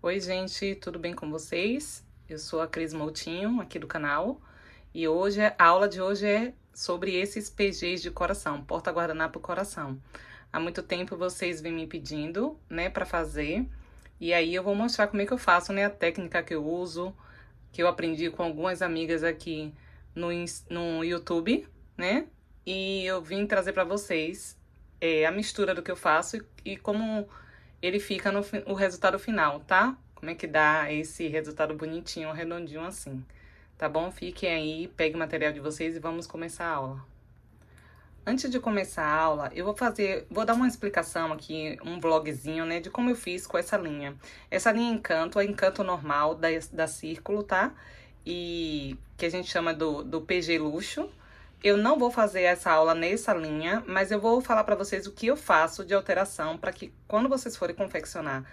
Oi, gente, tudo bem com vocês? Eu sou a Cris Moutinho, aqui do canal, e hoje a aula de hoje é sobre esses PGs de coração, porta-guardanapo coração. Há muito tempo vocês vêm me pedindo, né, para fazer, e aí eu vou mostrar como é que eu faço, né, a técnica que eu uso, que eu aprendi com algumas amigas aqui no YouTube, né, e eu vim trazer para vocês a mistura do que eu faço e como ele fica o resultado final, tá? Como é que dá esse resultado bonitinho, redondinho assim. Tá bom? Fiquem aí, pegue o material de vocês e vamos começar a aula. Antes de começar a aula, vou dar uma explicação aqui, um vlogzinho, né, de como eu fiz com essa linha. Essa linha Encanto é Encanto normal da Círculo, tá? E que a gente chama do PG Luxo. Eu não vou fazer essa aula nessa linha, mas eu vou falar para vocês o que eu faço de alteração para que quando vocês forem confeccionar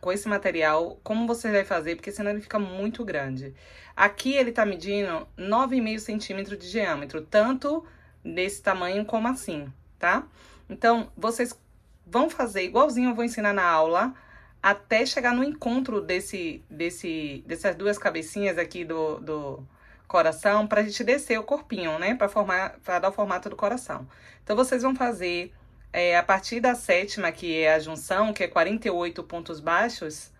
com esse material, como você vai fazer, porque senão ele fica muito grande. Aqui ele tá medindo 9,5 centímetros de diâmetro, tanto desse tamanho como assim, tá? Então, vocês vão fazer igualzinho eu vou ensinar na aula, até chegar no encontro dessas duas cabecinhas aqui do coração, pra gente descer o corpinho, né? Pra dar o formato do coração. Então, vocês vão fazer a partir da sétima, que é a junção, que é 48 pontos baixos,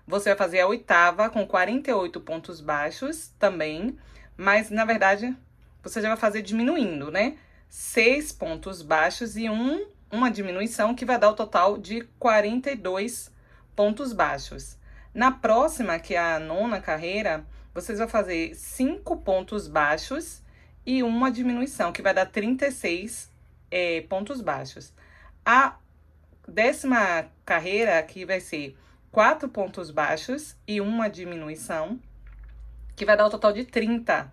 você vai fazer a oitava com 48 pontos baixos também, mas na verdade você já vai fazer diminuindo, né? 6 pontos baixos e uma diminuição que vai dar o total de 42 pontos baixos. Na próxima, que é a nona carreira, vocês vão fazer 5 pontos baixos e uma diminuição, que vai dar 36 pontos baixos. A décima carreira, que vai ser 4 pontos baixos e uma diminuição, que vai dar o total de 30.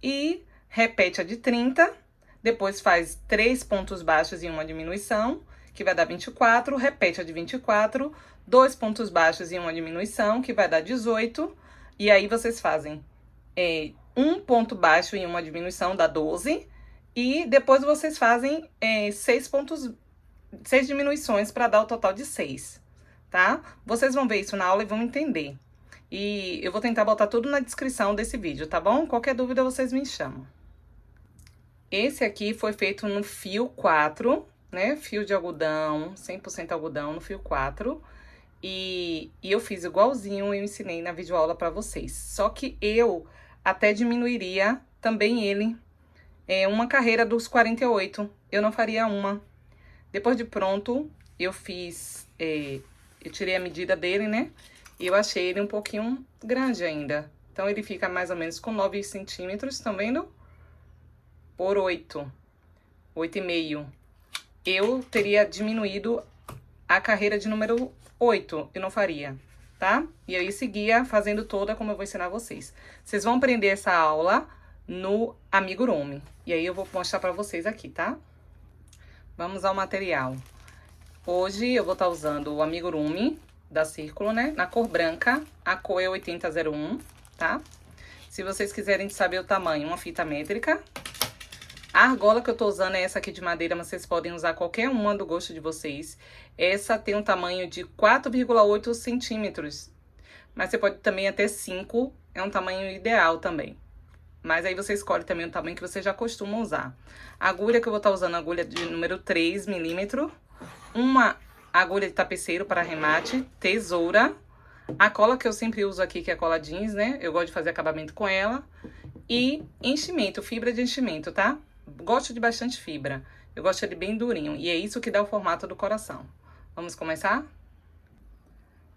E repete a de 30, depois faz 3 pontos baixos e uma diminuição, que vai dar 24, repete a de 24, 2 pontos baixos e uma diminuição, que vai dar 18, e aí vocês fazem um ponto baixo e uma diminuição, dá 12, e depois vocês fazem 6 diminuições para dar o total de 6, tá? Vocês vão ver isso na aula e vão entender. E eu vou tentar botar tudo na descrição desse vídeo, tá bom? Qualquer dúvida vocês me chamam. Esse aqui foi feito no fio 4, né? Fio de algodão, 100% algodão no fio 4. E eu fiz igualzinho, eu ensinei na videoaula pra vocês. Só que eu até diminuiria também ele uma carreira dos 48. Eu não faria uma. Depois de pronto, eu tirei a medida dele, né? E eu achei ele um pouquinho grande ainda. Então, ele fica mais ou menos com 9 centímetros, estão vendo? Por 8, 8,5. Eu teria diminuído a carreira de número 8, eu não faria, tá? E aí, seguia fazendo toda como eu vou ensinar vocês. Vocês vão aprender essa aula no Amigurumi. E aí, eu vou mostrar pra vocês aqui, tá? Vamos ao material. Hoje eu vou estar usando o Amigurumi da Círculo, né? Na cor branca, a cor é 8001, tá? Se vocês quiserem saber o tamanho, uma fita métrica. A argola que eu tô usando é essa aqui de madeira, mas vocês podem usar qualquer uma do gosto de vocês. Essa tem um tamanho de 4,8 centímetros, mas você pode também até 5, é um tamanho ideal também. Mas aí você escolhe também o tamanho que você já costuma usar. A agulha que eu vou estar usando, a agulha de número 3 milímetros. Uma agulha de tapeceiro para arremate, tesoura. A cola que eu sempre uso aqui, que é a cola jeans, né? Eu gosto de fazer acabamento com ela. E enchimento, fibra de enchimento, tá? Gosto de bastante fibra. Eu gosto de bem durinho. E é isso que dá o formato do coração. Vamos começar?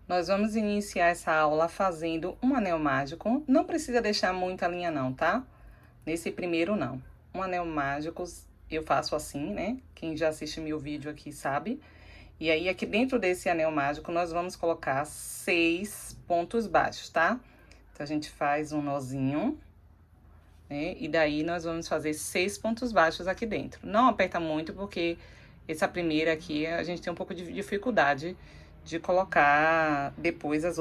Nós vamos iniciar essa aula fazendo um anel mágico. Não precisa deixar muita linha não, tá? Nesse primeiro, não. Um anel mágico eu faço assim, né? Quem já assiste meu vídeo aqui sabe. E aí, aqui dentro desse anel mágico, nós vamos colocar 6 pontos baixos, tá? Então, a gente faz um nozinho, né? E daí, nós vamos fazer 6 pontos baixos aqui dentro. Não aperta muito, porque essa primeira aqui, a gente tem um pouco de dificuldade de colocar depois os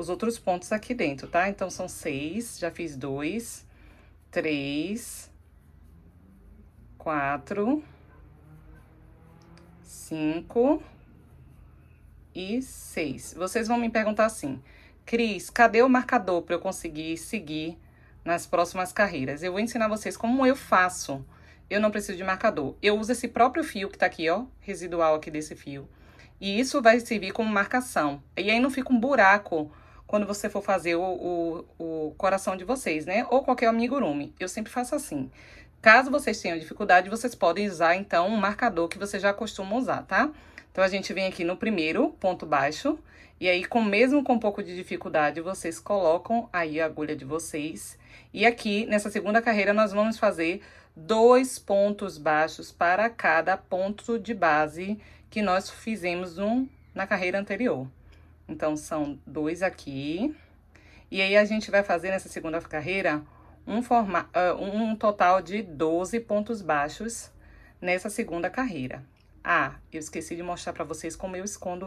outros pontos aqui dentro, tá? Então, são 6, já fiz 2, 3, 4, 5, e 6. Vocês vão me perguntar assim, Cris, cadê o marcador para eu conseguir seguir nas próximas carreiras? Eu vou ensinar vocês como eu faço. Eu não preciso de marcador. Eu uso esse próprio fio que tá aqui, ó, residual aqui desse fio. E isso vai servir como marcação. E aí não fica um buraco quando você for fazer o coração de vocês, né? Ou qualquer amigurumi. Eu sempre faço assim. Caso vocês tenham dificuldade, vocês podem usar, então, um marcador que você já costuma usar, tá? Então, a gente vem aqui no primeiro ponto baixo. E aí, mesmo com um pouco de dificuldade, vocês colocam aí a agulha de vocês. E aqui, nessa segunda carreira, nós vamos fazer 2 pontos baixos para cada ponto de base que nós fizemos na carreira anterior. Então, são 2 aqui. E aí, a gente vai fazer nessa segunda carreira um total de 12 pontos baixos nessa segunda carreira. Ah, eu esqueci de mostrar pra vocês como eu escondo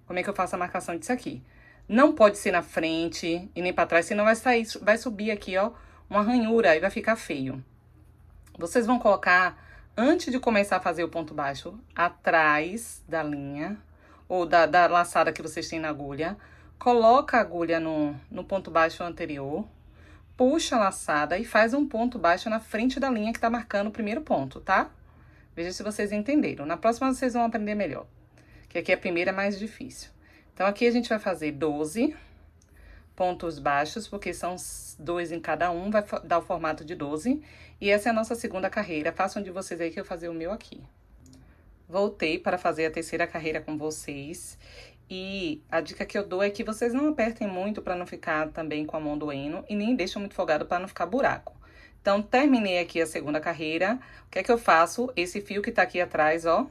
como é que eu faço a marcação disso aqui. Não pode ser na frente e nem pra trás, senão vai subir aqui, ó, uma ranhura e vai ficar feio. Vocês vão colocar, antes de começar a fazer o ponto baixo, atrás da linha, ou da laçada que vocês têm na agulha, coloca a agulha no ponto baixo anterior, puxa a laçada e faz um ponto baixo na frente da linha que tá marcando o primeiro ponto, tá? Veja se vocês entenderam. Na próxima vocês vão aprender melhor, que aqui a primeira é mais difícil. Então, aqui a gente vai fazer 12 pontos baixos, porque são 2 em cada um, vai dar o formato de 12. E essa é a nossa segunda carreira. Façam de vocês aí que eu vou fazer o meu aqui. Voltei para fazer a terceira carreira com vocês. E a dica que eu dou é que vocês não apertem muito para não ficar também com a mão doendo e nem deixem muito folgado para não ficar buraco. Então, terminei aqui a segunda carreira. O que é que eu faço? Esse fio que tá aqui atrás, ó.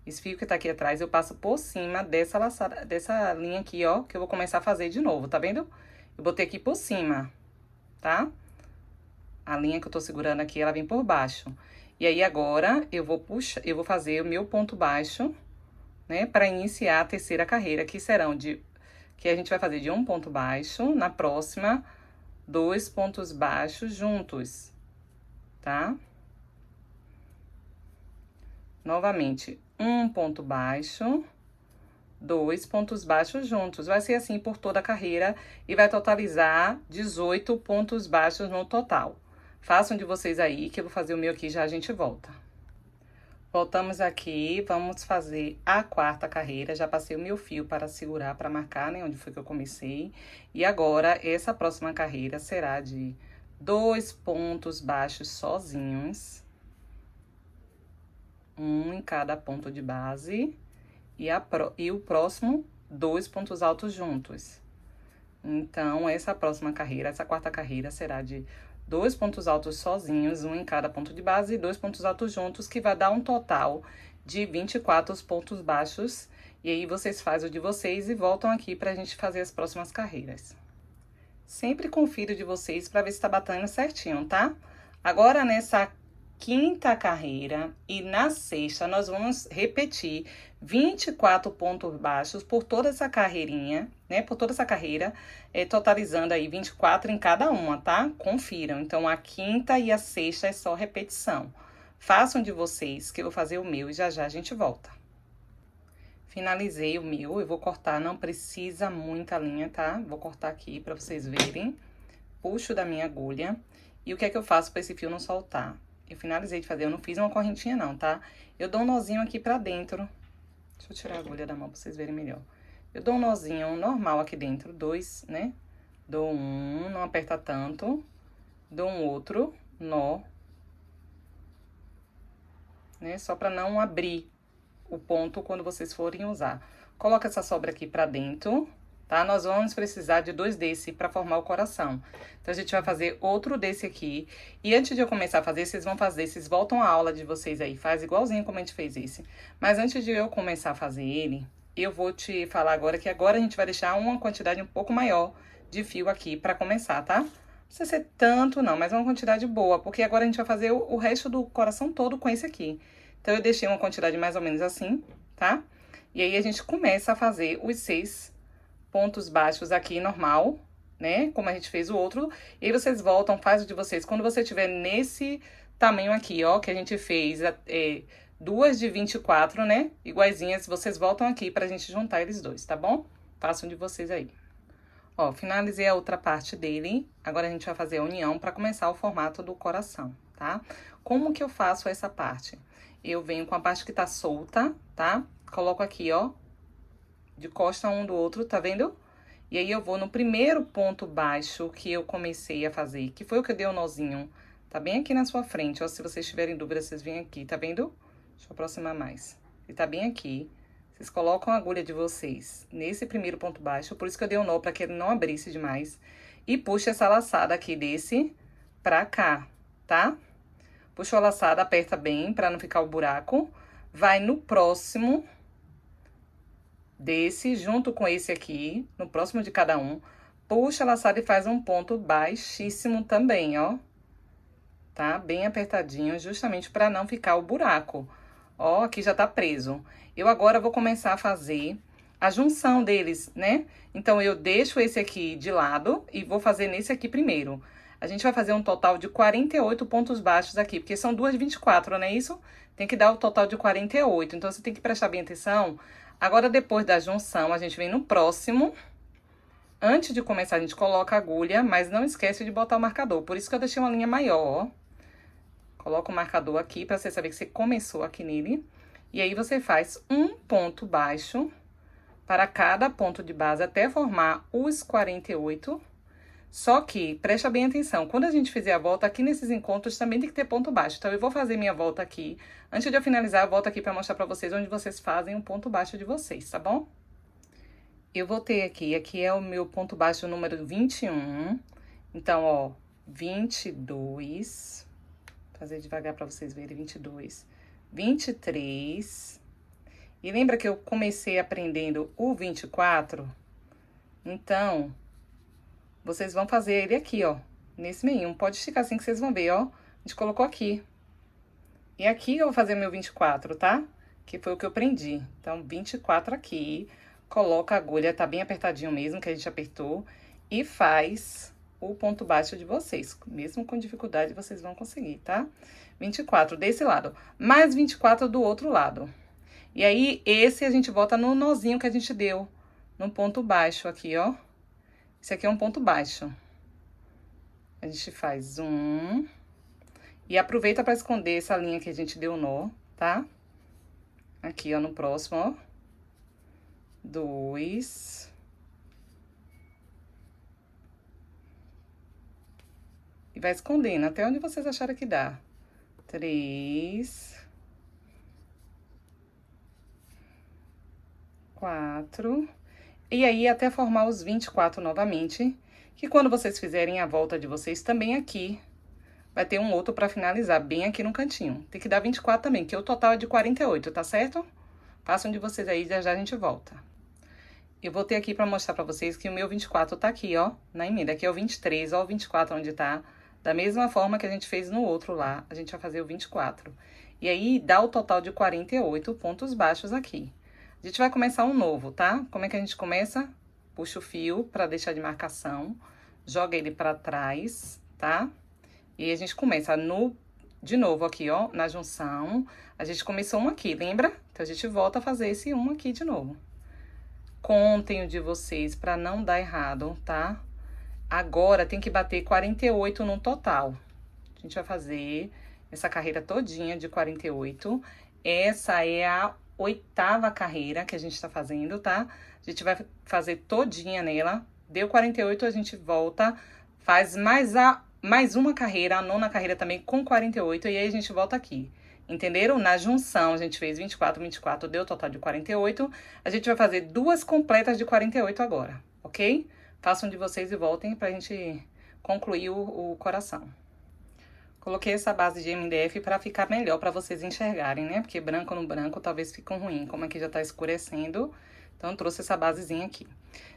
Esse fio que tá aqui atrás, eu passo por cima dessa laçada, dessa linha aqui, ó, que eu vou começar a fazer de novo, tá vendo? Eu botei aqui por cima, tá? A linha que eu tô segurando aqui, ela vem por baixo. E aí, agora, eu vou fazer o meu ponto baixo, né, para iniciar a terceira carreira, que a gente vai fazer de um ponto baixo, na próxima, 2 pontos baixos juntos, tá? Novamente, um ponto baixo, 2 pontos baixos juntos. Vai ser assim por toda a carreira e vai totalizar 18 pontos baixos no total. Façam de vocês aí, que eu vou fazer o meu aqui, já a gente volta. Voltamos aqui, vamos fazer a quarta carreira. Já passei o meu fio para segurar, para marcar, né, onde foi que eu comecei. E agora, essa próxima carreira será de 2 pontos baixos sozinhos. Um em cada ponto de base. E o próximo, 2 pontos altos juntos. Então, essa próxima carreira, essa quarta carreira, será de 2 pontos altos sozinhos, um em cada ponto de base, e 2 pontos altos juntos, que vai dar um total de 24 pontos baixos. E aí, vocês fazem o de vocês e voltam aqui pra gente fazer as próximas carreiras. Sempre confiro de vocês pra ver se tá batendo certinho, tá? Agora, nessa quinta carreira e na sexta, nós vamos repetir 24 pontos baixos por toda essa carreirinha, né? Por toda essa carreira, totalizando aí 24 em cada uma, tá? Confiram. Então, a quinta e a sexta é só repetição. Façam de vocês, que eu vou fazer o meu e já já a gente volta. Finalizei o meu, eu vou cortar, não precisa muita linha, tá? Vou cortar aqui pra vocês verem. Puxo da minha agulha. E o que é que eu faço pra esse fio não soltar? Eu finalizei de fazer, eu não fiz uma correntinha não, tá? Eu dou um nozinho aqui pra dentro. Deixa eu tirar a agulha da mão pra vocês verem melhor. Eu dou um nozinho normal aqui dentro, 2, né? Dou um, não aperta tanto. Dou um outro nó. Né? Só pra não abrir o ponto quando vocês forem usar. Coloca essa sobra aqui pra dentro, tá? Nós vamos precisar de 2 desse pra formar o coração. Então, a gente vai fazer outro desse aqui. E antes de eu começar a fazer, vocês voltam a aula de vocês aí, faz igualzinho como a gente fez esse. Mas antes de eu começar a fazer ele, eu vou te falar agora que agora a gente vai deixar uma quantidade um pouco maior de fio aqui pra começar, tá? Não precisa ser tanto não, mas uma quantidade boa, porque agora a gente vai fazer o resto do coração todo com esse aqui. Então, eu deixei uma quantidade mais ou menos assim, tá? E aí, a gente começa a fazer os 6 pontos baixos aqui, normal, né? Como a gente fez o outro. E aí, vocês voltam, faz o de vocês. Quando você tiver nesse tamanho aqui, ó, que a gente fez duas de 24, né? Iguaizinhas, vocês voltam aqui pra gente juntar eles dois, tá bom? Façam de vocês aí. Ó, finalizei a outra parte dele. Agora a gente vai fazer a união pra começar o formato do coração, tá? Como que eu faço essa parte? Eu venho com a parte que tá solta, tá? Coloco aqui, ó, de costa um do outro, tá vendo? E aí, eu vou no primeiro ponto baixo que eu comecei a fazer, que foi o que eu dei o nozinho. Tá bem aqui na sua frente, ó, se vocês tiverem dúvida, vocês vêm aqui, tá vendo? Deixa eu aproximar mais. Ele tá bem aqui. Vocês colocam a agulha de vocês nesse primeiro ponto baixo, por isso que eu dei o nó, pra que ele não abrisse demais. E puxa essa laçada aqui desse pra cá, tá? Puxou a laçada, aperta bem pra não ficar o buraco. Vai no próximo desse, junto com esse aqui, no próximo de cada um. Puxa a laçada e faz um ponto baixíssimo também, ó. Tá? Bem apertadinho, justamente pra não ficar o buraco. Ó, aqui já tá preso. Eu agora vou começar a fazer a junção deles, né? Então, eu deixo esse aqui de lado e vou fazer nesse aqui primeiro. A gente vai fazer um total de 48 pontos baixos aqui, porque são duas de 24, não é isso? Tem que dar o total de 48, então você tem que prestar bem atenção. Agora, depois da junção, a gente vem no próximo. Antes de começar, a gente coloca a agulha, mas não esquece de botar o marcador. Por isso que eu deixei uma linha maior, ó. Coloca o marcador aqui, pra você saber que você começou aqui nele. E aí, você faz um ponto baixo para cada ponto de base, até formar os 48. Só que, presta bem atenção, quando a gente fizer a volta aqui nesses encontros, também tem que ter ponto baixo. Então, eu vou fazer minha volta aqui. Antes de eu finalizar, eu volto aqui pra mostrar pra vocês onde vocês fazem o ponto baixo de vocês, tá bom? Eu voltei aqui é o meu ponto baixo número 21. Então, ó, 22. Vou fazer devagar pra vocês verem, 22. 23. E lembra que eu comecei aprendendo o 24? Então, vocês vão fazer ele aqui, ó, nesse meio. Pode esticar assim que vocês vão ver, ó. A gente colocou aqui. E aqui eu vou fazer meu 24, tá? Que foi o que eu aprendi. Então, 24 aqui. Coloca a agulha, tá bem apertadinho mesmo, que a gente apertou. E faz o ponto baixo de vocês. Mesmo com dificuldade, vocês vão conseguir, tá? 24 desse lado. Mais 24 do outro lado. E aí, esse a gente volta no nozinho que a gente deu. No ponto baixo aqui, ó. Esse aqui é um ponto baixo. A gente faz um. E aproveita pra esconder essa linha que a gente deu nó, tá? Aqui, ó, no próximo, ó. 2. E vai escondendo até onde vocês acharem que dá. 3. 4. E aí, até formar os 24 novamente, que quando vocês fizerem a volta de vocês, também aqui, vai ter um outro pra finalizar, bem aqui no cantinho. Tem que dar 24 também, que o total é de 48, tá certo? Façam de vocês aí, já já a gente volta. Eu voltei aqui pra mostrar pra vocês que o meu 24 tá aqui, ó, na emenda. Aqui é o 23, ó, o 24 onde tá. Da mesma forma que a gente fez no outro lá, a gente vai fazer o 24. E aí, dá o total de 48 pontos baixos aqui. A gente vai começar um novo, tá? Como é que a gente começa? Puxa o fio pra deixar de marcação, joga ele pra trás, tá? E a gente começa de novo aqui, ó, na junção. A gente começou um aqui, lembra? Então, a gente volta a fazer esse um aqui de novo. Contem o de vocês pra não dar errado, tá? Agora, tem que bater 48 no total. A gente vai fazer essa carreira todinha de 48. Essa é a 8ª carreira que a gente tá fazendo, tá? A gente vai fazer todinha nela. Deu 48, a gente volta, faz mais uma carreira, a 9ª carreira também com 48, e aí a gente volta aqui. Entenderam? Na junção, a gente fez 24, 24, deu total de 48. A gente vai fazer 2 completas de 48 agora, ok? Façam de vocês e voltem pra gente concluir o coração. Coloquei essa base de MDF pra ficar melhor pra vocês enxergarem, né? Porque branco no branco talvez fique ruim, como aqui já tá escurecendo. Então, eu trouxe essa basezinha aqui.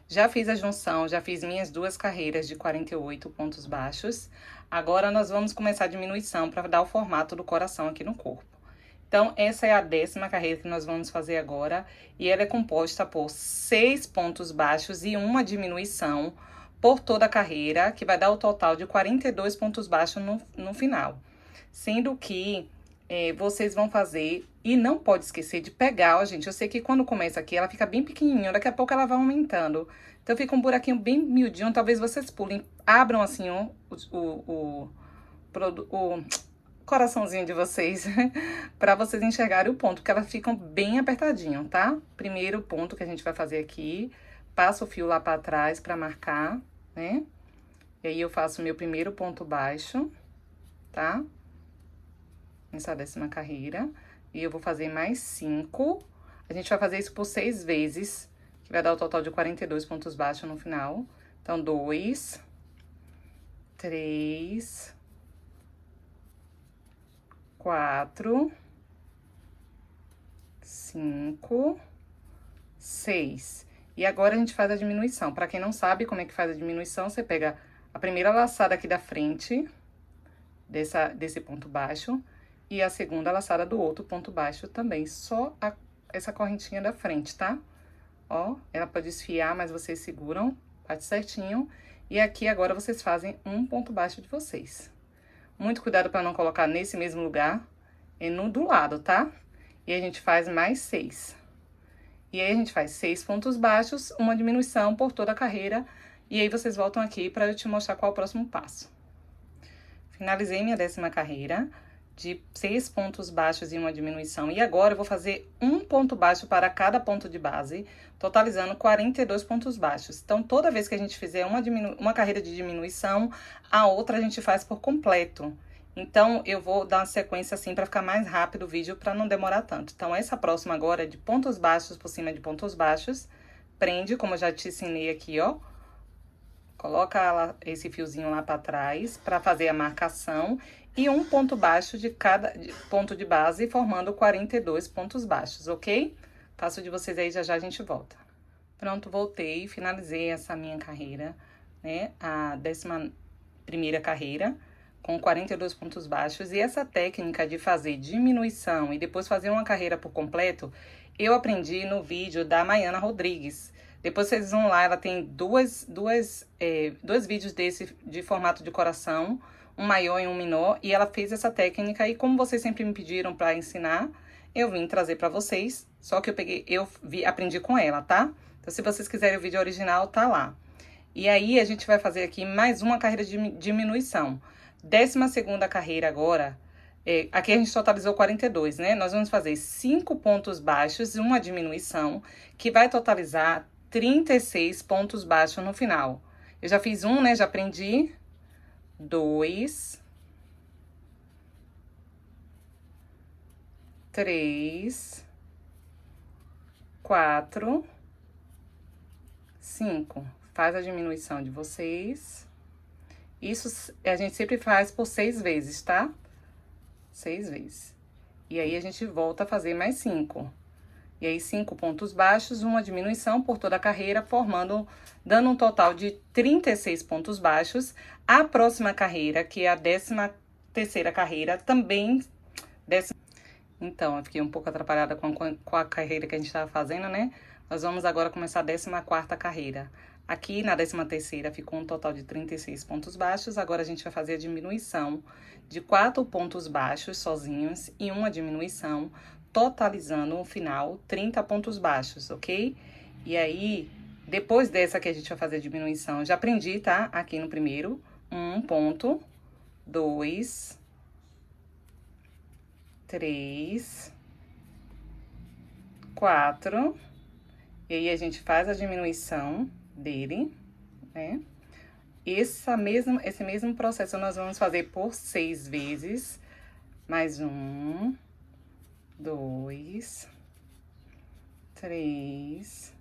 Já fiz a junção, já fiz minhas 2 carreiras de 48 pontos baixos. Agora, nós vamos começar a diminuição para dar o formato do coração aqui no corpo. Então, essa é a 10ª carreira que nós vamos fazer agora. E ela é composta por 6 pontos baixos e uma diminuição por toda a carreira, que vai dar o total de 42 pontos baixos no final. Sendo que vocês vão fazer e não pode esquecer de pegar, ó, gente. Eu sei que quando começa aqui, ela fica bem pequenininha, daqui a pouco ela vai aumentando. Então, fica um buraquinho bem miudinho, talvez vocês pulem, abram assim, ó, o coraçãozinho de vocês, pra vocês enxergarem o ponto, porque elas ficam bem apertadinho, tá? Primeiro ponto que a gente vai fazer aqui, passa o fio lá pra trás pra marcar, né? E aí, eu faço o meu primeiro ponto baixo, tá? Nessa 10ª carreira. E eu vou fazer mais 5. A gente vai fazer isso por 6 vezes, que vai dar o total de 42 pontos baixos no final. Então, 2, 3, 4, 5, 6. E agora a gente faz a diminuição. Pra quem não sabe como é que faz a diminuição, você pega a primeira laçada aqui da frente desse ponto baixo e a segunda laçada do outro ponto baixo também, só essa correntinha da frente, tá? Ó, ela pode desfiar, mas vocês seguram, bate certinho. E aqui agora vocês fazem um ponto baixo de vocês. Muito cuidado para não colocar nesse mesmo lugar e no do lado, tá? E a gente faz mais 6. E aí a gente faz 6 pontos baixos, uma diminuição por toda a carreira. E aí vocês voltam aqui para eu te mostrar qual é o próximo passo. Finalizei minha 10ª carreira de 6 pontos baixos e uma diminuição. E agora eu vou fazer um ponto baixo para cada ponto de base, totalizando 42 pontos baixos. Então, toda vez que a gente fizer uma carreira de diminuição, a outra a gente faz por completo. Então, eu vou dar uma sequência assim para ficar mais rápido o vídeo, para não demorar tanto. Então, essa próxima agora é de pontos baixos por cima de pontos baixos. Prende, como eu já te ensinei aqui, ó. Coloca esse fiozinho lá pra trás pra fazer a marcação e um ponto baixo de cada ponto de base, formando 42 pontos baixos, ok? Faço de vocês aí, já já a gente volta. Pronto, voltei, finalizei essa minha carreira, né? A 11ª carreira, com 42 pontos baixos. E essa técnica de fazer diminuição e depois fazer uma carreira por completo, eu aprendi no vídeo da Maiana Rodrigues. Depois vocês vão lá, ela tem dois vídeos desse de formato de coração, um maior e um menor, e ela fez essa técnica, e como vocês sempre me pediram pra ensinar, eu vim trazer pra vocês, só que aprendi com ela, tá? Então, se vocês quiserem o vídeo original, tá lá. E aí, a gente vai fazer aqui mais uma carreira de diminuição. 12ª carreira agora, aqui a gente totalizou 42, né? Nós vamos fazer 5 pontos baixos e uma diminuição, que vai totalizar 36 pontos baixos no final. Eu já fiz um, né? Já aprendi. 2, 3, 4, 5. Faz a diminuição de vocês. Isso a gente sempre faz por 6 vezes, tá? 6 vezes. E aí, a gente volta a fazer mais 5. E aí, 5 pontos baixos, uma diminuição por toda a carreira, dando um total de 36 pontos baixos. A próxima carreira, que é a 13ª carreira, também... Então, eu fiquei um pouco atrapalhada com a carreira que a gente estava fazendo, né? Nós vamos agora começar a 14ª carreira. Aqui, na 13ª, ficou um total de 36 pontos baixos. Agora, a gente vai fazer a diminuição de 4 pontos baixos sozinhos e uma diminuição, totalizando no final 30 pontos baixos, ok? E aí, depois dessa que a gente vai fazer a diminuição, já aprendi, tá? Aqui no primeiro, 1 ponto, 2, 3, 4, e aí a gente faz a diminuição dele, né? Esse mesmo processo nós vamos fazer por 6 vezes, mais 1, 2, 3,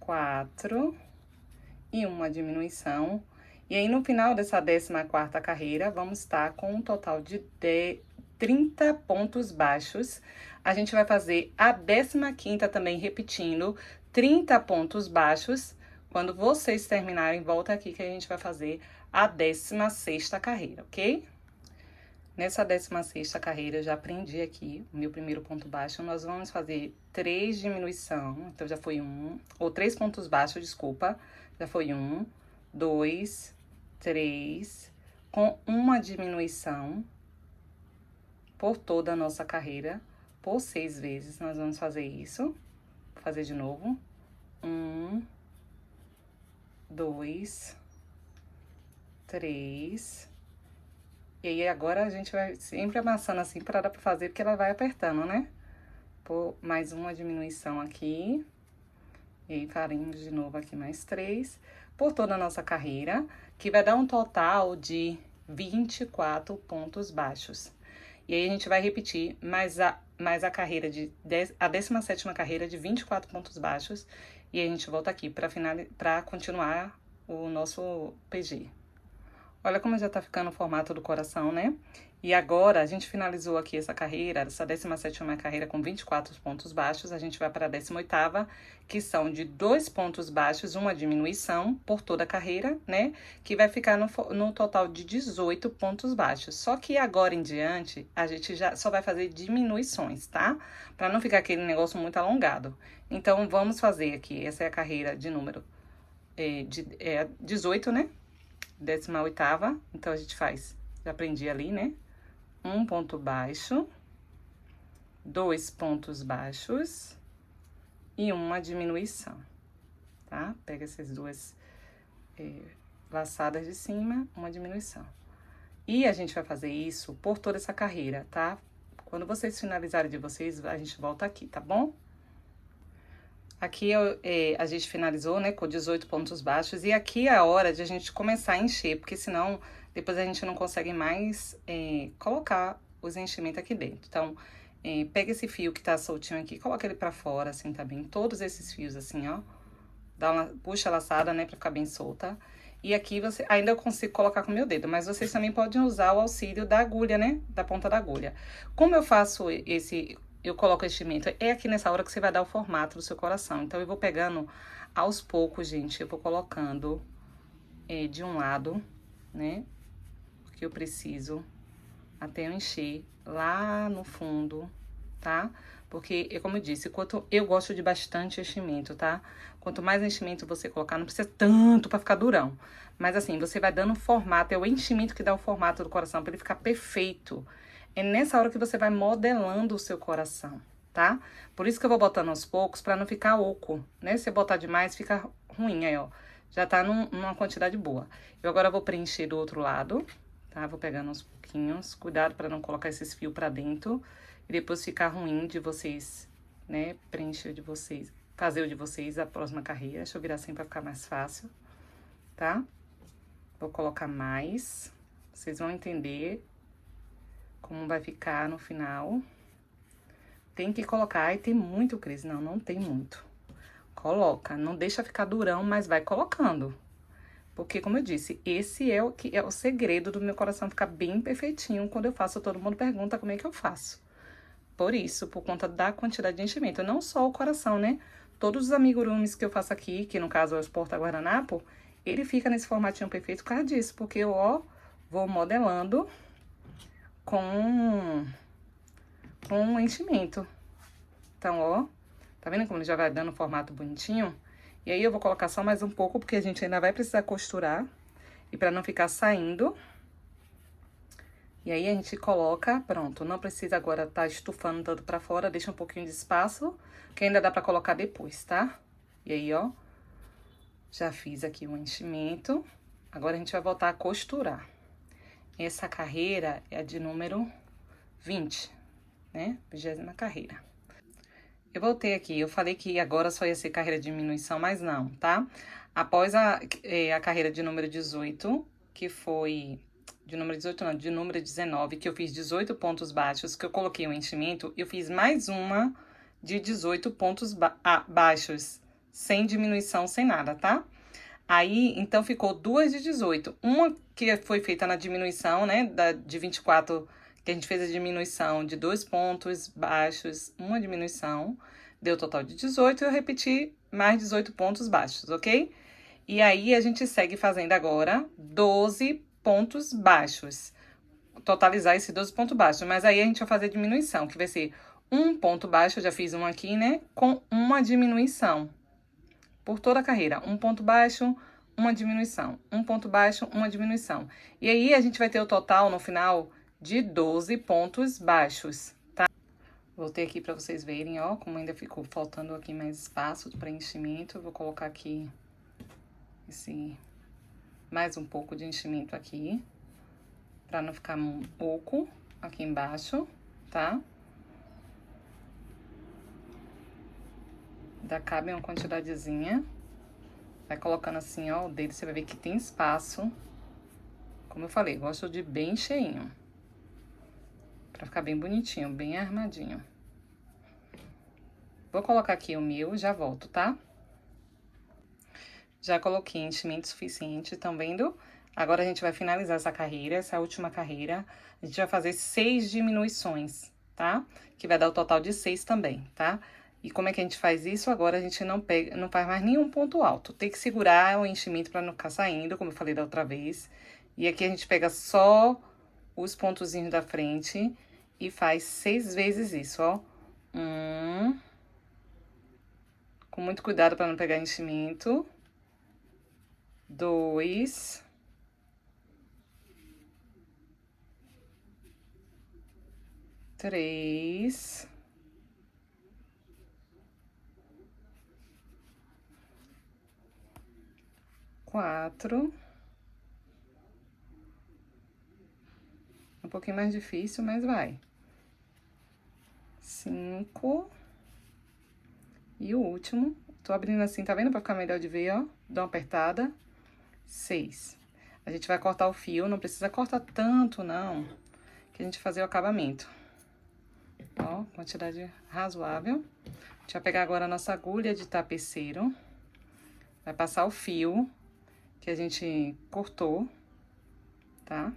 4 e uma diminuição. E aí, no final dessa 14ª carreira, vamos estar com um total de 30 pontos baixos. A gente vai fazer a 15ª também, repetindo, 30 pontos baixos. Quando vocês terminarem, volta aqui que a gente vai fazer a 16ª carreira, ok? Nessa 16ª carreira, eu já aprendi aqui o meu primeiro ponto baixo. Nós vamos fazer 3 diminuição, então já foi 1, ou 3 pontos baixos, desculpa. Já foi 1, 2, 3, com uma diminuição por toda a nossa carreira, por 6 vezes. Nós vamos fazer isso. Vou fazer de novo. 1, 2, 3. E aí, agora a gente vai sempre amassando assim para dar pra fazer, porque ela vai apertando, né? Por mais uma diminuição aqui. E aí, faremos de novo aqui mais 3. Por toda a nossa carreira, que vai dar um total de 24 pontos baixos. E aí, a gente vai repetir mais a carreira a 17ª carreira de 24 pontos baixos. E aí, a gente volta aqui para continuar o nosso PG. Olha como já tá ficando o formato do coração, né? E agora, a gente finalizou aqui essa carreira, essa 17ª carreira com 24 pontos baixos. A gente vai para a 18ª, que são de 2 pontos baixos, uma diminuição por toda a carreira, né? Que vai ficar no total de 18 pontos baixos. Só que agora em diante, a gente já só vai fazer diminuições, tá? Para não ficar aquele negócio muito alongado. Então, vamos fazer aqui, essa é a carreira de número 18, né? 18ª, então a gente faz, já aprendi ali, né? 1 ponto baixo, 2 pontos baixos e uma diminuição, tá? Pega essas duas laçadas de cima, uma diminuição. E a gente vai fazer isso por toda essa carreira, tá? Quando vocês finalizarem de vocês, a gente volta aqui, tá bom? Aqui a gente finalizou, né, com 18 pontos baixos. E aqui é a hora de a gente começar a encher, porque senão depois a gente não consegue mais colocar os enchimentos aqui dentro. Então, pega esse fio que tá soltinho aqui, coloca ele pra fora, assim, tá bem? Todos esses fios, assim, ó. Puxa a laçada, né, pra ficar bem solta. E aqui ainda eu consigo colocar com o meu dedo, mas vocês também podem usar o auxílio da agulha, né, da ponta da agulha. Como eu faço eu coloco o enchimento, é aqui nessa hora que você vai dar o formato do seu coração. Então, eu vou pegando aos poucos, gente, eu vou colocando de um lado, né, que eu preciso, até eu encher lá no fundo, tá? Porque, como eu disse, eu gosto de bastante enchimento, tá? Quanto mais enchimento você colocar, não precisa tanto pra ficar durão. Mas assim, você vai dando formato, é o enchimento que dá o formato do coração, pra ele ficar perfeito. É nessa hora que você vai modelando o seu coração, tá? Por isso que eu vou botando aos poucos, pra não ficar oco, né? Se você botar demais, fica ruim aí, ó. Já tá numa quantidade boa. Eu agora vou preencher do outro lado, tá? Vou pegando aos pouquinhos. Cuidado pra não colocar esses fios pra dentro. E depois ficar ruim de vocês, né? Fazer o de vocês a próxima carreira. Deixa eu virar assim pra ficar mais fácil, tá? Vou colocar mais. Vocês vão entender como vai ficar no final. Tem que colocar. Ai, tem muito, Cris. Não, não tem muito. Coloca. Não deixa ficar durão, mas vai colocando. Porque, como eu disse, esse é o segredo do meu coração ficar bem perfeitinho. Quando eu faço, todo mundo pergunta como é que eu faço. Por isso, por conta da quantidade de enchimento. Não só o coração, né? Todos os amigurumis que eu faço aqui, que no caso é os porta-guardanapo, ele fica nesse formatinho perfeito por causa disso. Porque eu, ó, vou modelando com enchimento. Então, ó, tá vendo como ele já vai dando um formato bonitinho? E aí, eu vou colocar só mais um pouco, porque a gente ainda vai precisar costurar. E pra não ficar saindo. E aí, a gente coloca, pronto. Não precisa agora tá estufando tanto pra fora, deixa um pouquinho de espaço, que ainda dá pra colocar depois, tá? E aí, ó, já fiz aqui o enchimento. Agora, a gente vai voltar a costurar. Essa carreira é a de número 20, né? 20ª carreira. Eu voltei aqui, eu falei que agora só ia ser carreira de diminuição, mas não, tá? Após a carreira de número 18, que foi... De número 18 não, de número 19, que eu fiz 18 pontos baixos, que eu coloquei o enchimento, eu fiz mais uma de 18 pontos baixos, sem diminuição, sem nada, tá? Aí, então, ficou 2 de 18. Uma que foi feita na diminuição, né, de 24, que a gente fez a diminuição de 2 pontos baixos, uma diminuição, deu total de 18, e eu repeti mais 18 pontos baixos, ok? E aí, a gente segue fazendo agora 12 pontos baixos. Totalizar esses 12 pontos baixos, mas aí a gente vai fazer diminuição, que vai ser um ponto baixo, eu já fiz um aqui, né, com uma diminuição. Por toda a carreira, um ponto baixo, uma diminuição. Um ponto baixo, uma diminuição. E aí, a gente vai ter o total, no final, de 12 pontos baixos, tá? Voltei aqui pra vocês verem, ó, como ainda ficou faltando aqui mais espaço de preenchimento. Eu vou colocar aqui mais um pouco de enchimento aqui, pra não ficar oco aqui embaixo, tá? Ainda cabe uma quantidadezinha. Vai colocando assim, ó, o dedo, você vai ver que tem espaço. Como eu falei, gosto de bem cheinho. Pra ficar bem bonitinho, bem armadinho. Vou colocar aqui o meu, já volto, tá? Já coloquei enchimento suficiente, estão vendo? Agora a gente vai finalizar essa carreira, essa última carreira. A gente vai fazer 6 diminuições, tá? Que vai dar o total de 6 também, tá? E como é que a gente faz isso? Agora a gente não faz mais nenhum ponto alto. Tem que segurar o enchimento para não ficar saindo, como eu falei da outra vez. E aqui a gente pega só os pontozinhos da frente e faz 6 vezes isso, ó. Com muito cuidado para não pegar enchimento. 2. 3. 4. Um pouquinho mais difícil, mas vai. 5. E o último, tô abrindo assim, tá vendo? Pra ficar melhor de ver, ó. Dá uma apertada. 6. A gente vai cortar o fio, não precisa cortar tanto, não. Que a gente vai fazer o acabamento. Ó, quantidade razoável. A gente vai pegar agora a nossa agulha de tapeceiro. Vai passar o fio que a gente cortou, tá?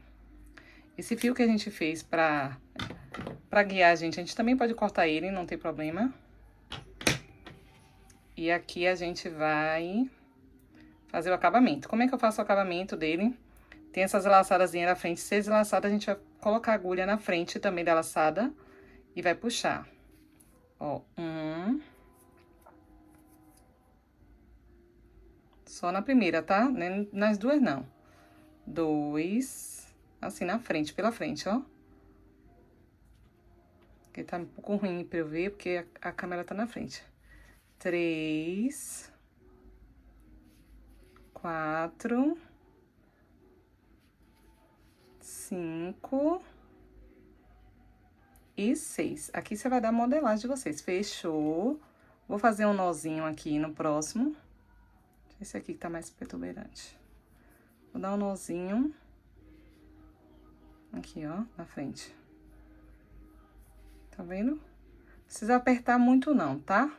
Esse fio que a gente fez pra guiar a gente também pode cortar ele, não tem problema. E aqui a gente vai fazer o acabamento. Como é que eu faço o acabamento dele? Tem essas laçadazinhas na frente. 6 laçadas, a gente vai colocar a agulha na frente também da laçada e vai puxar. Ó, 1. Só na primeira, tá? Nas duas, não. 2. Assim, na frente, pela frente, ó. Porque tá um pouco ruim pra eu ver, porque a câmera tá na frente. 3. 4. 5. E 6. Aqui você vai dar a modelagem de vocês. Fechou. Vou fazer um nozinho aqui no próximo. Esse aqui que tá mais protuberante. Vou dar um nozinho. Aqui, ó, na frente. Tá vendo? Não precisa apertar muito não, tá?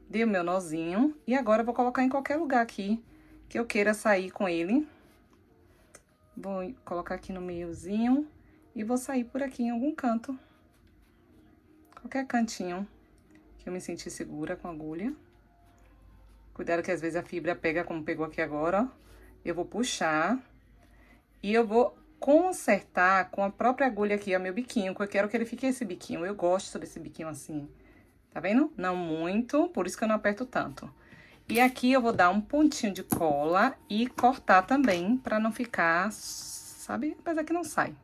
Dei o meu nozinho. E agora eu vou colocar em qualquer lugar aqui que eu queira sair com ele. Vou colocar aqui no meiozinho. E vou sair por aqui em algum canto. Qualquer cantinho que eu me sentir segura com a agulha. Cuidado que às vezes a fibra pega como pegou aqui agora, ó. Eu vou puxar. E eu vou consertar com a própria agulha aqui, ó, meu biquinho, que eu quero que ele fique esse biquinho. Eu gosto desse biquinho assim, tá vendo? Não muito, por isso que eu não aperto tanto. E aqui eu vou dar um pontinho de cola e cortar também, pra não ficar, sabe? Apesar que não sai.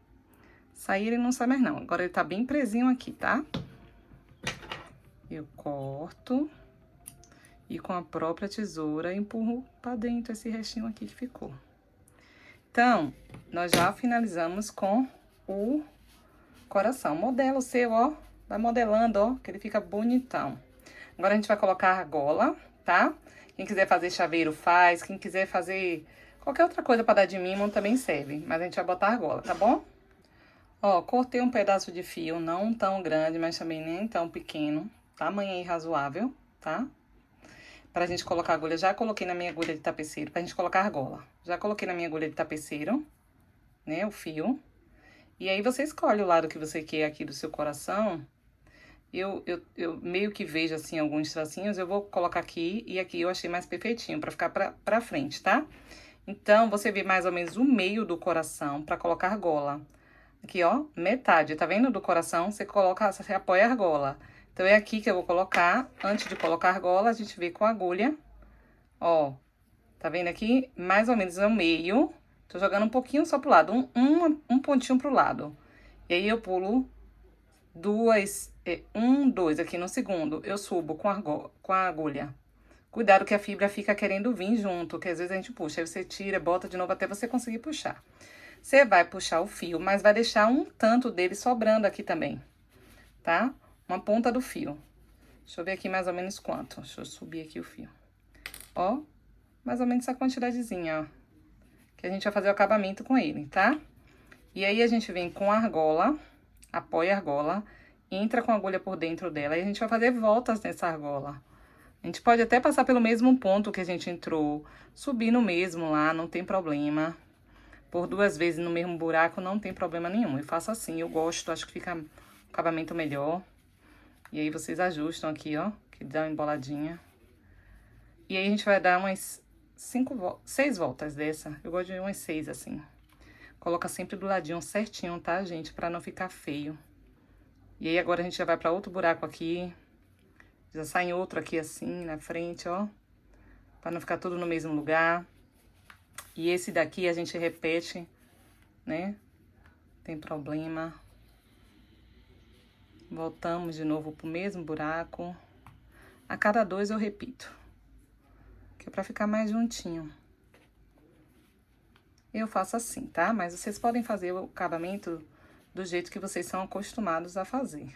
Sair ele não sai mais não, agora ele tá bem presinho aqui, tá? Eu corto e com a própria tesoura empurro pra dentro esse restinho aqui que ficou. Então, nós já finalizamos com o coração. Modela o seu, ó. Vai modelando, ó, que ele fica bonitão. Agora, a gente vai colocar a argola, tá? Quem quiser fazer chaveiro, faz. Quem quiser fazer qualquer outra coisa pra dar de mimo, também serve. Mas a gente vai botar a argola, tá bom? Ó, cortei um pedaço de fio, não tão grande, mas também nem tão pequeno. Tamanho aí razoável, tá? Pra gente colocar a agulha, já coloquei na minha agulha de tapeceiro, pra gente colocar a argola. Já coloquei na minha agulha de tapeceiro, né, o fio. E aí, você escolhe o lado que você quer aqui do seu coração. Eu meio que vejo, assim, alguns tracinhos, eu vou colocar aqui e aqui eu achei mais perfeitinho, pra ficar pra frente, tá? Então, você vê mais ou menos o meio do coração pra colocar a argola. Aqui, ó, metade, tá vendo? Do coração, você coloca, você apoia a argola. Então, é aqui que eu vou colocar. Antes de colocar a argola, a gente vê com a agulha. Ó, tá vendo aqui? Mais ou menos no meio. Tô jogando um pouquinho só pro lado. Um pontinho pro lado. E aí eu pulo duas, dois aqui no segundo. Eu subo com a agulha. Cuidado que a fibra fica querendo vir junto, que às vezes a gente puxa. Aí você tira, bota de novo até você conseguir puxar. Você vai puxar o fio, mas vai deixar um tanto dele sobrando aqui também, tá? Uma ponta do fio. Deixa eu ver aqui mais ou menos quanto. Deixa eu subir aqui o fio. Ó, mais ou menos essa quantidadezinha, ó. Que a gente vai fazer o acabamento com ele, tá? E aí, a gente vem com a argola, apoia a argola, entra com a agulha por dentro dela e a gente vai fazer voltas nessa argola. A gente pode até passar pelo mesmo ponto que a gente entrou, subir no mesmo lá, não tem problema. Por 2 vezes no mesmo buraco, não tem problema nenhum. Eu faço assim, eu gosto, acho que fica um acabamento melhor. E aí, vocês ajustam aqui, ó, que dá uma emboladinha. E aí, a gente vai dar umas 6 voltas dessa. Eu gosto de umas 6, assim. Coloca sempre do ladinho certinho, tá, gente? Pra não ficar feio. E aí, agora a gente já vai pra outro buraco aqui. Já sai em outro aqui assim, na frente, ó. Pra não ficar tudo no mesmo lugar. E esse daqui a gente repete, né? Tem problema. Voltamos de novo pro mesmo buraco. A cada 2 eu repito. Que é pra ficar mais juntinho. Eu faço assim, tá? Mas vocês podem fazer o acabamento do jeito que vocês são acostumados a fazer.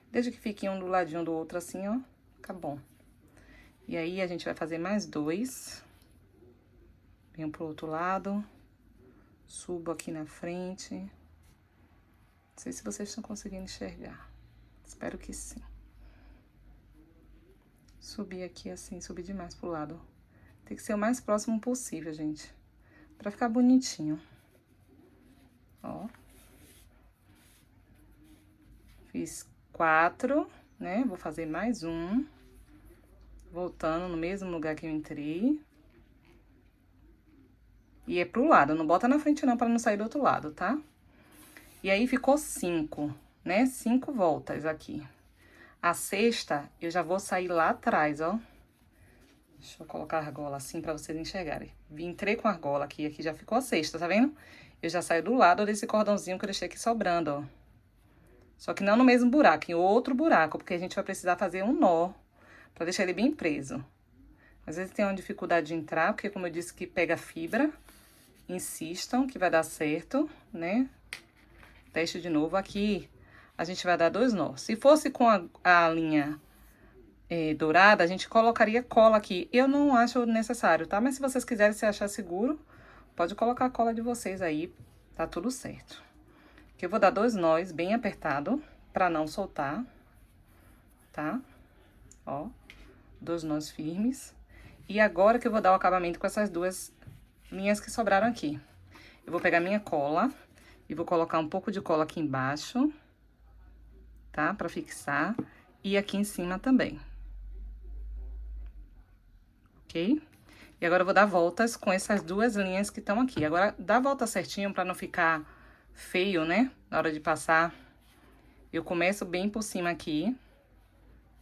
Desde que fique um do ladinho do outro assim, ó, fica bom. E aí, a gente vai fazer mais 2. Venho pro outro lado. Subo aqui na frente. Não sei se vocês estão conseguindo enxergar. Espero que sim. Subir aqui assim, subir demais pro lado. Tem que ser o mais próximo possível, gente. Pra ficar bonitinho. Ó. Fiz 4, né? Vou fazer mais um. Voltando no mesmo lugar que eu entrei. E é pro lado, não bota na frente não, pra não sair do outro lado, tá? E aí, ficou 5, né? 5 voltas aqui. A sexta, eu já vou sair lá atrás, ó. Deixa eu colocar a argola assim pra vocês enxergarem. Entrei com a argola aqui, aqui já ficou a sexta, tá vendo? Eu já saio do lado desse cordãozinho que eu deixei aqui sobrando, ó. Só que não no mesmo buraco, em outro buraco, porque a gente vai precisar fazer um nó pra deixar ele bem preso. Às vezes tem uma dificuldade de entrar, porque como eu disse que pega fibra, insistam que vai dar certo, né? Teste de novo aqui. A gente vai dar 2 nós. Se fosse com a linha dourada, a gente colocaria cola aqui. Eu não acho necessário, tá? Mas se vocês quiserem, se achar seguro, pode colocar a cola de vocês aí, tá tudo certo. Aqui eu vou dar 2 nós bem apertado, pra não soltar, tá? Ó, 2 nós firmes. E agora que eu vou dar o acabamento com essas 2 linhas que sobraram aqui. Eu vou pegar minha cola e vou colocar um pouco de cola aqui embaixo, tá? Pra fixar. E aqui em cima também. Ok? E agora eu vou dar voltas com essas 2 linhas que estão aqui. Agora, dá a volta certinho pra não ficar feio, né? Na hora de passar. Eu começo bem por cima aqui,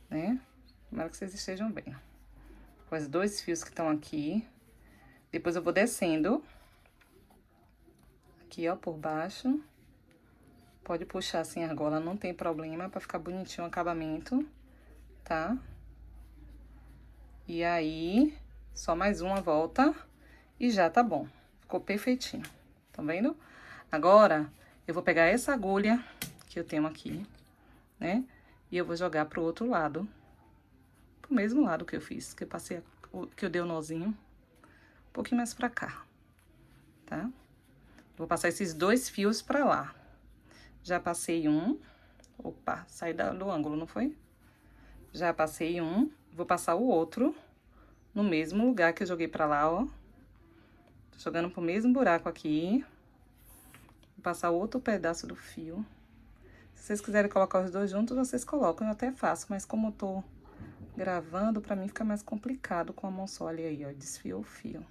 né? Tomara que vocês estejam bem. Com os 2 fios que estão aqui. Depois eu vou descendo. Aqui, ó, por baixo. Pode puxar assim a argola, não tem problema, pra ficar bonitinho o acabamento, tá? E aí, só mais uma volta e já tá bom. Ficou perfeitinho, tá vendo? Agora, eu vou pegar essa agulha que eu tenho aqui, né? E eu vou jogar pro outro lado. Pro mesmo lado que eu fiz, que eu passei, que eu dei o nozinho. Um pouquinho mais pra cá, tá? Vou passar esses 2 fios pra lá. Já passei um. Opa, saí do ângulo, não foi? Já passei um. Vou passar o outro no mesmo lugar que eu joguei pra lá, ó. Tô jogando pro mesmo buraco aqui. Vou passar o outro pedaço do fio. Se vocês quiserem colocar os 2 juntos, vocês colocam. Eu até faço, mas como eu tô gravando, pra mim fica mais complicado com a mão só. Olha aí, ó, desfiou o fio.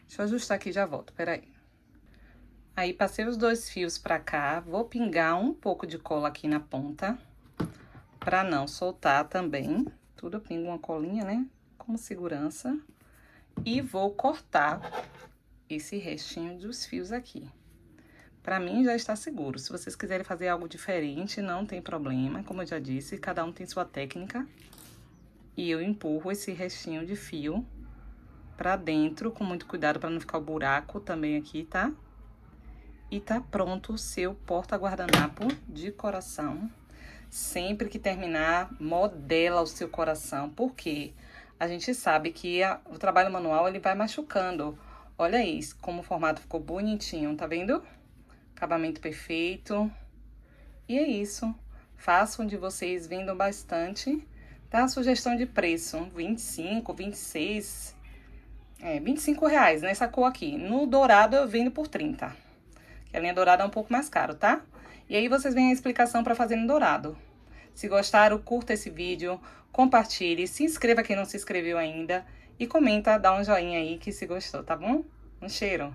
Deixa eu ajustar aqui e já volto, peraí. Aí, passei os 2 fios pra cá, vou pingar um pouco de cola aqui na ponta, pra não soltar também. Tudo eu pingo uma colinha, né, como segurança. E vou cortar esse restinho dos fios aqui, Pra mim já está seguro. Se vocês quiserem fazer algo diferente, não tem problema. Como eu já disse, cada um tem sua técnica. E eu empurro esse restinho de fio pra dentro, com muito cuidado pra não ficar o buraco também aqui, tá? E tá pronto o seu porta-guardanapo de coração. Sempre que terminar, modela o seu coração, porque a gente sabe que o trabalho manual ele vai machucando. Olha isso, como o formato ficou bonitinho, tá vendo? Acabamento perfeito. E é isso. Façam de vocês, vendam bastante. Tá? Sugestão de preço, 25, 26, R$25 nessa cor aqui. No dourado eu vendo por 30. Que a linha dourada é um pouco mais caro, tá? E aí vocês veem a explicação para fazer no dourado. Se gostaram, curta esse vídeo, compartilhe, se inscreva quem não se inscreveu ainda e comenta, dá um joinha aí que se gostou, tá bom? Um cheiro!